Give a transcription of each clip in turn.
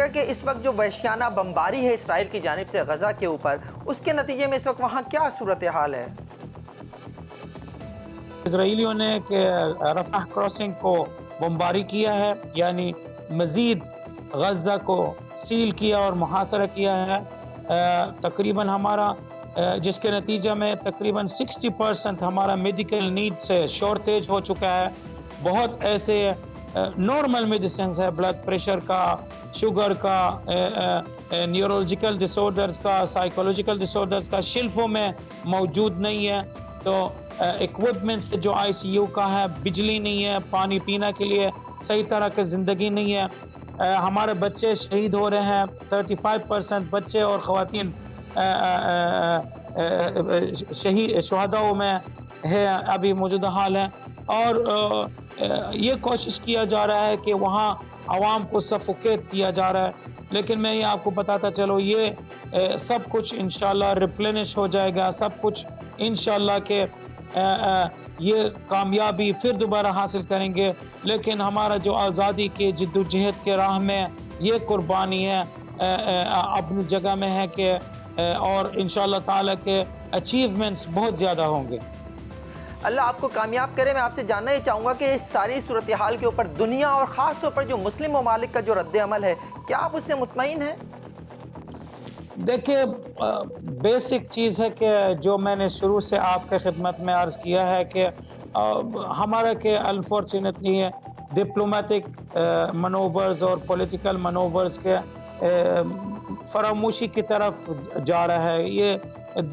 گا کہ اس وقت جو وحشیانہ بمباری ہے اسرائیل کی جانب سے غزہ کے اوپر، اس کے نتیجے میں اس وقت وہاں کیا صورتحال ہے؟ اسرائیلیوں نے کہ رفح کراسنگ کو بمباری کیا ہے، یعنی مزید غزہ کو سیل کیا اور محاصرہ کیا ہے، تقریباً ہمارا جس کے نتیجہ میں تقریباً 60% ہمارا میڈیکل نیڈ سے شورٹیج ہو چکا ہے۔ بہت ایسے نارمل میڈیسنز ہے، بلڈ پریشر کا، شوگر کا، نیورولوجیکل ڈس آرڈرز کا، سائیکولوجیکل ڈس آرڈرز کا شیلفوں میں موجود نہیں ہے۔ تو ایکوپمنٹس جو آئی سی یو کا ہے، بجلی نہیں ہے، پانی پینے کے لیے صحیح طرح کی زندگی نہیں ہے، ہمارے بچے شہید ہو رہے ہیں، 35% بچے اور خواتین شہداؤں میں ہے ابھی موجودہ حال ہے۔ اور یہ کوشش کیا جا رہا ہے کہ وہاں عوام کو سفوکیٹ کیا جا رہا ہے، لیکن میں یہ آپ کو بتاتا چلو یہ سب کچھ انشاءاللہ ریپلینش ہو جائے گا، سب کچھ انشاءاللہ کہ یہ کامیابی پھر دوبارہ حاصل کریں گے۔ لیکن ہمارا جو آزادی کے جد و جہد کے راہ میں یہ قربانی ہے اپنی جگہ میں ہے کہ اور انشاءاللہ تعالیٰ کے اچیومنٹس بہت زیادہ ہوں گے۔ اللہ آپ کو کامیاب کرے۔ میں آپ سے جاننا یہ چاہوں گا کہ اس ساری صورتحال کے اوپر دنیا اور خاص طور پر جو مسلم ممالک کا جو رد عمل ہے، کیا آپ اس سے مطمئن ہیں؟ دیکھیں، بیسک چیز ہے کہ جو میں نے شروع سے آپ کے خدمت میں عرض کیا ہے کہ ہمارا کہ انفارچونیٹلی ڈپلومیٹک منوورز اور پولیٹیکل منوورز کے فراموشی کی طرف جا رہا ہے۔ یہ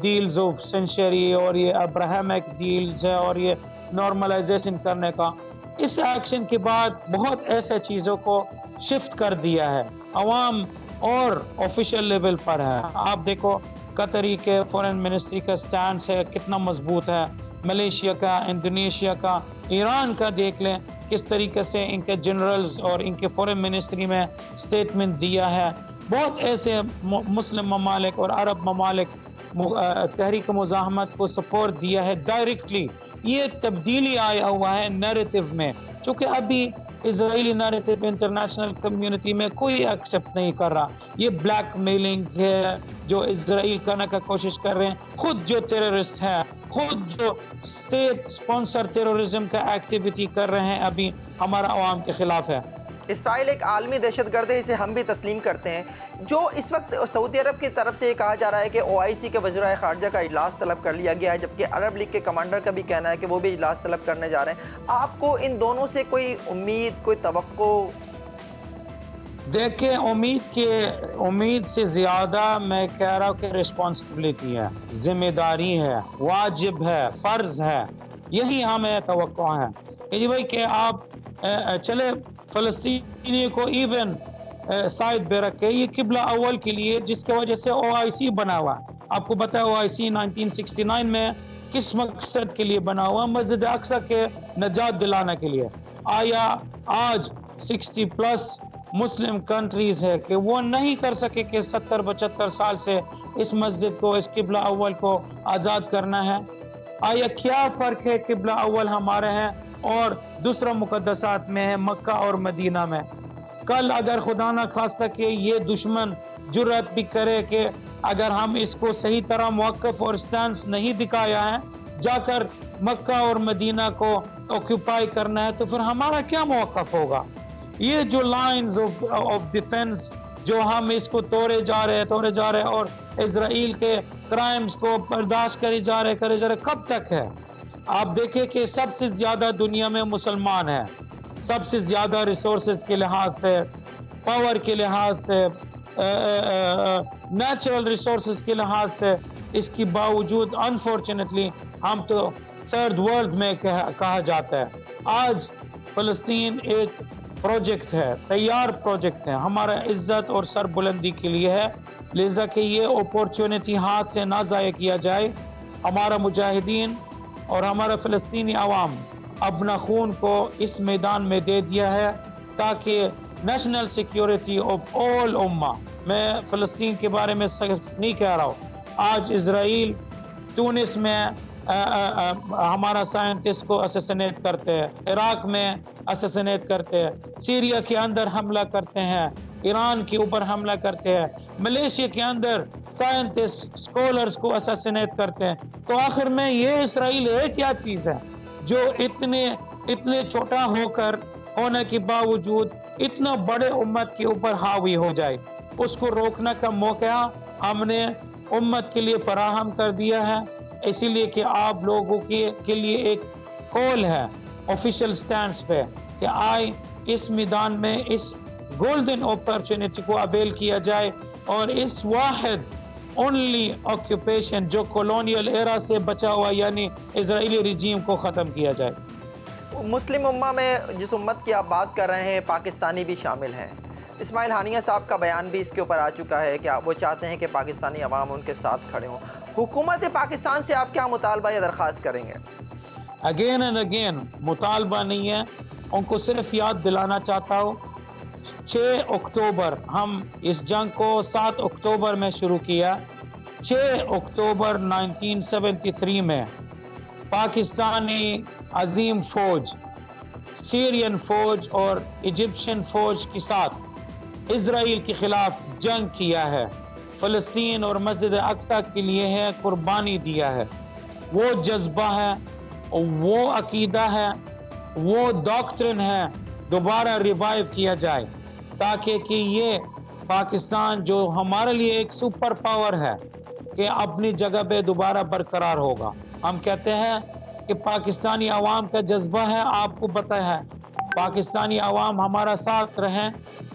ڈیلز آف سینچری اور یہ ابراہمک ڈیلز ہے اور یہ نارملائزیشن کرنے کا، اس ایکشن کے بعد بہت ایسے چیزوں کو شفٹ کر دیا ہے، عوام اور آفیشیل لیول پر ہے۔ آپ دیکھو قطری کے فورن منسٹری کا سٹانس ہے کتنا مضبوط ہے، ملیشیا کا، انڈونیشیا کا، ایران کا دیکھ لیں کس طریقے سے ان کے جنرلز اور ان کے فورن منسٹری میں سٹیٹمنٹ دیا ہے۔ بہت ایسے مسلم ممالک اور عرب ممالک تحریک مزاحمت کو سپورٹ دیا ہے ڈائریکٹلی۔ یہ تبدیلی آیا ہوا ہے نیریٹو میں، چونکہ ابھی اسرائیلی نیریٹو انٹرنیشنل کمیونٹی میں کوئی ایکسیپٹ نہیں کر رہا۔ یہ بلیک میلنگ ہے جو اسرائیل کرنے کا کوشش کر رہے ہیں، خود جو ٹیررسٹ ہے، خود جو اسٹیٹ سپانسر ٹیررزم کا ایکٹیویٹی کر رہے ہیں، ابھی ہمارا عوام کے خلاف ہے۔ اسرائیل ایک عالمی دہشت گرد ہے، اسے ہم بھی تسلیم کرتے ہیں۔ جو اس وقت سعودی عرب کی طرف سے یہ کہا جا رہا ہے کہ OIC کے وزرائے خارجہ کا اجلاس طلب کر لیا گیا ہے، جبکہ عرب لیگ کے کمانڈر کا بھی کہنا ہے کہ وہ بھی اجلاس طلب کرنے جا رہے ہیں۔ آپ کو ان دونوں سے کوئی امید، کوئی توقع؟ دیکھیں، امید سے زیادہ میں کہہ رہا ہوں کہ رسپانسبلٹی ہے، ذمہ داری ہے، واجب ہے، فرض ہے۔ یہی ہمیں توقع ہے کہ جی بھائی کہ آپ چلے فلسطینی کو ایون سائڈ پہ رکھے، یہ قبلہ اول کے لیے جس کی وجہ سے OIC بنا ہوا۔ آپ کو پتہ ہے OIC 1969 میں کس مقصد کے لیے بنا ہوا؟ مسجد اقصی کے نجات دلانے کے لیے۔ آیا آج 60+ مسلم کنٹریز ہے کہ وہ نہیں کر سکے کہ 70-75 سال سے اس مسجد کو، اس قبلہ اول کو آزاد کرنا ہے؟ آیا کیا فرق ہے قبلہ اول ہمارے ہیں اور دوسرا مقدسات میں ہے، مکہ اور مدینہ میں؟ کل اگر خدا نہ خواستہ کہ یہ دشمن جرأت بھی کرے کہ اگر ہم اس کو صحیح طرح موقف اور سٹانس نہیں دکھایا ہے، جا کر مکہ اور مدینہ کو آکوپائی کرنا ہے، تو پھر ہمارا کیا موقف ہوگا؟ یہ جو لائنز آف ڈیفنس جو ہم اس کو توڑے جا رہے اور اسرائیل کے کرائمز کو برداشت کرے جا رہے، کب تک ہے؟ آپ دیکھیں کہ سب سے زیادہ دنیا میں مسلمان ہیں، سب سے زیادہ ریسورسز کے لحاظ سے، پاور کے لحاظ سے، نیچرل ریسورسز کے لحاظ سے، اس کی باوجود انفارچونیٹلی ہم تو تھرڈ ورلڈ میں کہا جاتا ہے۔ آج فلسطین ایک پروجیکٹ ہے، تیار پروجیکٹ ہے، ہمارا عزت اور سر بلندی کے لیے ہے، لہذا کہ یہ اپورچونٹی ہاتھ سے نہ ضائع کیا جائے۔ ہمارا مجاہدین اور ہمارا فلسطینی عوام اپنا خون کو اس میدان میں دے دیا ہے تاکہ نیشنل سیکیورٹی آف آل امہ، میں فلسطین کے بارے میں صرف نہیں کہہ رہا ہوں، آج اسرائیل تونس میں ہمارا سائنٹسٹ کو اسیسنیٹ کرتے ہیں، عراق میں اسیسنیٹ کرتے ہیں، سیریا کے اندر حملہ کرتے ہیں، ایران کے اوپر حملہ کرتے ہیں، ملیشیا کے اندر سائنٹسٹ اسکالرز کو اسیسنیٹ کرتے ہیں، تو آخر میں یہ اسرائیل ہے کیا چیز ہے جو اتنے چھوٹا ہونے کے باوجود اتنا بڑے امت کے اوپر حاوی ہو جائے؟ اس کو روکنے کا موقع ہم نے امت کے لیے فراہم کر دیا ہے، اسی لیے کہ آپ لوگوں کے لیے ایک کال ہے آفیشیل سٹینڈز پہ کہ آئے اس میدان میں اس گولڈن اپرچونٹی کو اویل کیا جائے اور اس واحد اونلی آکوپیشن جو کولونیل ایرا سے بچا ہوا یعنی اسرائیلی رجیم کو ختم کیا جائے۔ مسلم امہ میں جس امت کی آپ بات کر رہے ہیں پاکستانی بھی شامل ہیں۔ اسماعیل ہانیہ صاحب کا بیان بھی اس کے اوپر آ چکا ہے کہ وہ چاہتے ہیں کہ پاکستانی عوام ان کے ساتھ کھڑے ہوں۔ حکومت پاکستان سے آپ کیا مطالبہ یا درخواست کریں گے؟ اگین اینڈ اگین مطالبہ نہیں ہے، ان کو صرف یاد دلانا چاہتا ہوں 6 اکتوبر ہم اس جنگ کو 7 اکتوبر میں شروع کیا۔ 6 اکتوبر 1973 میں پاکستانی عظیم فوج، سیرین فوج اور ایجپشین فوج کے ساتھ اسرائیل کے خلاف جنگ کیا ہے، فلسطین اور مسجد اقصی کے لیے ہے قربانی دیا ہے۔ وہ جذبہ ہے، وہ عقیدہ ہے، وہ ڈاکٹرن ہے دوبارہ ریوائیو کیا جائے تاکہ کہ یہ پاکستان جو ہمارے لیے ایک سپر پاور ہے کہ اپنی جگہ پہ دوبارہ برقرار ہوگا۔ ہم کہتے ہیں کہ پاکستانی عوام کا جذبہ ہے، آپ کو پتہ ہے پاکستانی عوام ہمارا ساتھ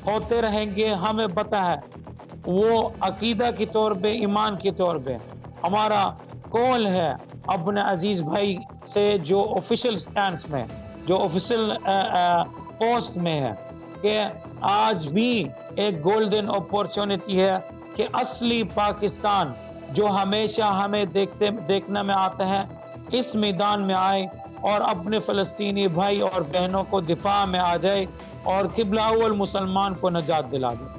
ہوتے رہیں گے، ہمیں پتہ ہے وہ عقیدہ کے طور پہ، ایمان کے طور پہ ہمارا کال ہے اپنے عزیز بھائی سے جو آفیشیل سٹینڈز میں، جو آفیشیل پوسٹ میں ہے کہ آج بھی ایک گولڈن اپورچونٹی ہے کہ اصلی پاکستان جو ہمیشہ ہمیں دیکھنے میں آتا ہے اس میدان میں آئے اور اپنے فلسطینی بھائی اور بہنوں کو دفاع میں آ جائے اور قبلہ اول مسلمان کو نجات دلا دے۔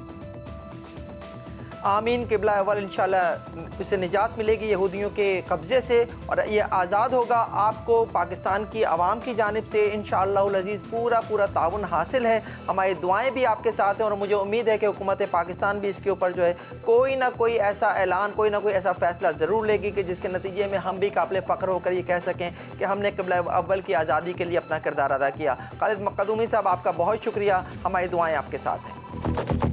آمین۔ قبلہ اول انشاءاللہ اسے نجات ملے گی یہودیوں کے قبضے سے اور یہ آزاد ہوگا۔ آپ کو پاکستان کی عوام کی جانب سے انشاءاللہ العزیز پورا تعاون حاصل ہے۔ ہماری دعائیں بھی آپ کے ساتھ ہیں اور مجھے امید ہے کہ حکومت پاکستان بھی اس کے اوپر جو ہے کوئی نہ کوئی ایسا اعلان، کوئی نہ کوئی ایسا فیصلہ ضرور لے گی کہ جس کے نتیجے میں ہم بھی قابل فخر ہو کر یہ کہہ سکیں کہ ہم نے قبلہ اول کی آزادی کے لیے اپنا کردار ادا کیا۔ خالد مقدومی صاحب، آپ کا بہت شکریہ، ہماری دعائیں آپ کے ساتھ ہیں۔